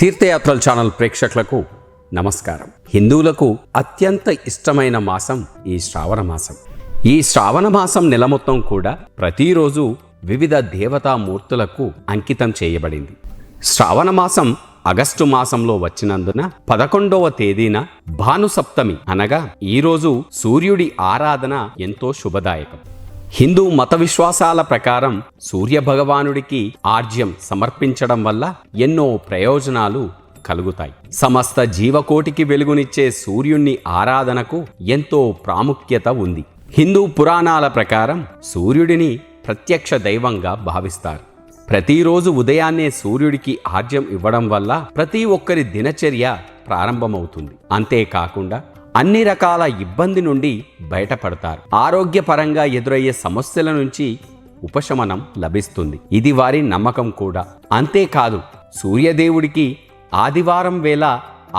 తీర్థయాత్రల channel ప్రేక్షకులకు నమస్కారం. హిందువులకు అత్యంత ఇష్టమైన మాసం ఈ శ్రావణ మాసం. ఈ శ్రావణ మాసం నెల మొత్తం కూడా ప్రతిరోజు వివిధ దేవతామూర్తులకు అంకితం చేయబడింది. శ్రావణ మాసం ఆగస్టు మాసంలో వచ్చినందున 11వ తేదీన భానుసప్తమి అనగా ఈరోజు సూర్యుడి ఆరాధన ఎంతో శుభదాయకం. హిందూ మత విశ్వాసాల ప్రకారం సూర్య భగవానుడికి ఆర్జ్యం సమర్పించడం వల్ల ఎన్నో ప్రయోజనాలు కలుగుతాయి. సమస్త జీవకోటికి వెలుగునిచ్చే సూర్యుణ్ణి ఆరాధనకు ఎంతో ప్రాముఖ్యత ఉంది. హిందూ పురాణాల ప్రకారం సూర్యుడిని ప్రత్యక్ష దైవంగా భావిస్తారు. ప్రతిరోజు ఉదయాన్నే సూర్యుడికి ఆర్జ్యం ఇవ్వడం వల్ల ప్రతి ఒక్కరి దినచర్య ప్రారంభమవుతుంది. అంతేకాకుండా అన్ని రకాల ఇబ్బంది నుండి బయటపడతారు. ఆరోగ్యపరంగా ఎదురయ్యే సమస్యల నుంచి ఉపశమనం లభిస్తుంది. ఇది వారి నమ్మకం కూడా. అంతేకాదు, సూర్యదేవుడికి ఆదివారం వేళ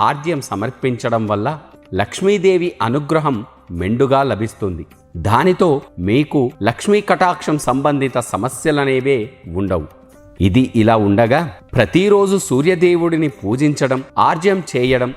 ఆర్జ్యం సమర్పించడం వల్ల లక్ష్మీదేవి అనుగ్రహం మెండుగా లభిస్తుంది. దానితో మీకు లక్ష్మీ కటాక్షం సంబంధిత సమస్యలనేవే ఉండవు. ఇది ఇలా ఉండగా ప్రతిరోజు సూర్యదేవుడిని పూజించడం, ఆర్జ్యం చేయడం,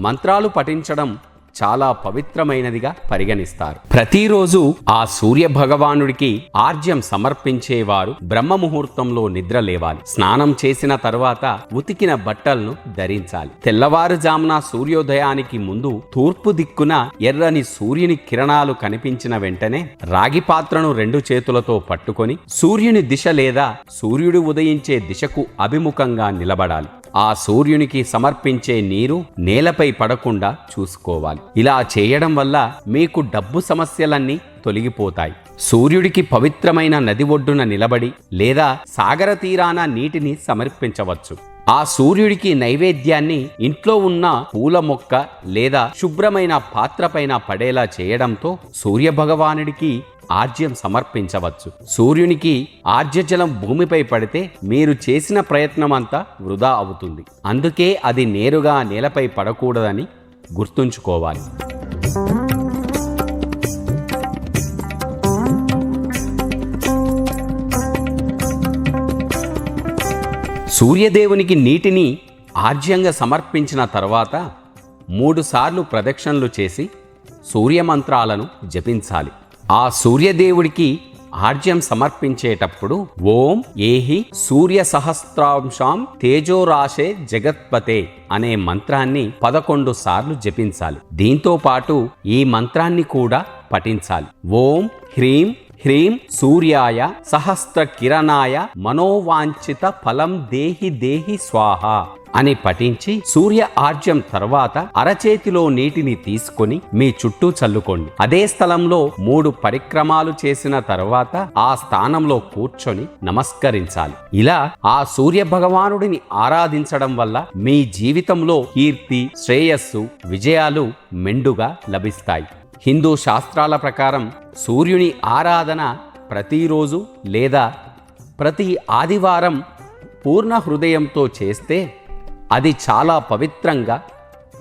మంత్రాలు పఠించడం చాలా పవిత్రమైనదిగా పరిగణిస్తారు. ప్రతిరోజు ఆ సూర్య భగవానుడికి ఆర్జ్యం సమర్పించేవారు బ్రహ్మ ముహూర్తంలో నిద్ర లేవాలి. స్నానం చేసిన తర్వాత ఉతికిన బట్టలను ధరించాలి. తెల్లవారుజామున సూర్యోదయానికి ముందు తూర్పు దిక్కున ఎర్రని సూర్యుని కిరణాలు కనిపించిన వెంటనే రాగి పాత్రను 2 చేతులతో పట్టుకొని సూర్యుని దిశ లేదా సూర్యుడు ఉదయించే దిశకు అభిముఖంగా నిలబడాలి. ఆ సూర్యునికి సమర్పించే నీరు నేలపై పడకుండా చూసుకోవాలి. ఇలా చేయడం వల్ల మీకు డబ్బు సమస్యలన్నీ తొలగిపోతాయి. సూర్యుడికి పవిత్రమైన నది ఒడ్డున నిలబడి లేదా సాగర తీరాన నీటిని సమర్పించవచ్చు. ఆ సూర్యుడికి నైవేద్యాన్ని ఇంట్లో ఉన్న పూల మొక్క లేదా శుభ్రమైన పాత్రపైన పడేలా చేయడంతో సూర్య భగవానుడికి ఆర్జ్యం సమర్పించవచ్చు. సూర్యునికి ఆర్జ్యజలం భూమిపై పడితే మీరు చేసిన ప్రయత్నం అంతా వృధా అవుతుంది. అందుకే అది నేరుగా నేలపై పడకూడదని గుర్తుంచుకోవాలి. సూర్యదేవునికి నీటిని ఆర్జ్యంగా సమర్పించిన తర్వాత 3 సార్లు ప్రదక్షిణలు చేసి సూర్యమంత్రాలను జపించాలి. ఆ సూర్యదేవుడికి ఆర్జ్యం సమర్పించేటప్పుడు ఓం ఏహి సూర్య సహస్రాంశాం తేజోరాశే జగత్పతే అనే మంత్రాన్ని 11 సార్లు జపించాలి. దీంతో పాటు ఈ మంత్రాన్ని కూడా పఠించాలి. ఓం హ్రీం హ్రీం సూర్యాయ సహస్ర కిరణాయ మనోవాంఛిత ఫలం దేహి దేహి స్వాహ అని పఠించి సూర్య ఆర్జ్యం తర్వాత అరచేతిలో నీటిని తీసుకొని మీ చుట్టూ చల్లుకోండి. అదే స్థలంలో 3 పరిక్రమాలు చేసిన తర్వాత ఆ స్థానంలో కూర్చొని నమస్కరించాలి. ఇలా ఆ సూర్య భగవానుడిని ఆరాధించడం వల్ల మీ జీవితంలో కీర్తి, శ్రేయస్సు, విజయాలు మెండుగా లభిస్తాయి. హిందూ శాస్త్రాల ప్రకారం సూర్యుని ఆరాధన ప్రతిరోజు లేదా ప్రతి ఆదివారం పూర్ణ హృదయంతో చేస్తే అది చాలా పవిత్రంగా,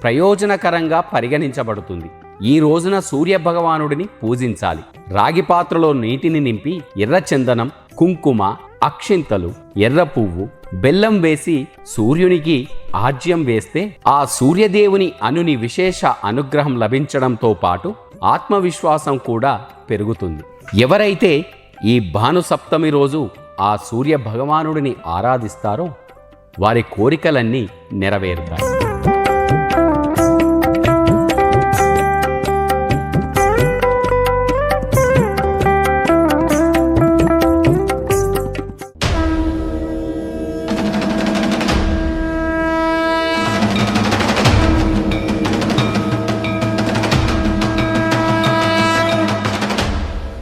ప్రయోజనకరంగా పరిగణించబడుతుంది. ఈ రోజున సూర్య భగవానుడిని పూజించాలి. రాగి పాత్రలో నీటిని నింపి ఎర్రచందనం, కుంకుమ, అక్షింతలు, ఎర్ర పువ్వు, బెల్లం వేసి సూర్యునికి ఆర్జ్యం వేస్తే ఆ సూర్యదేవుని అనుని విశేష అనుగ్రహం లభించడంతో పాటు ఆత్మవిశ్వాసం కూడా పెరుగుతుంది. ఎవరైతే ఈ భానుసప్తమి రోజు ఆ సూర్య భగవానుడిని ఆరాధిస్తారో వారి కోరికలన్నీ నెరవేరుతాయి.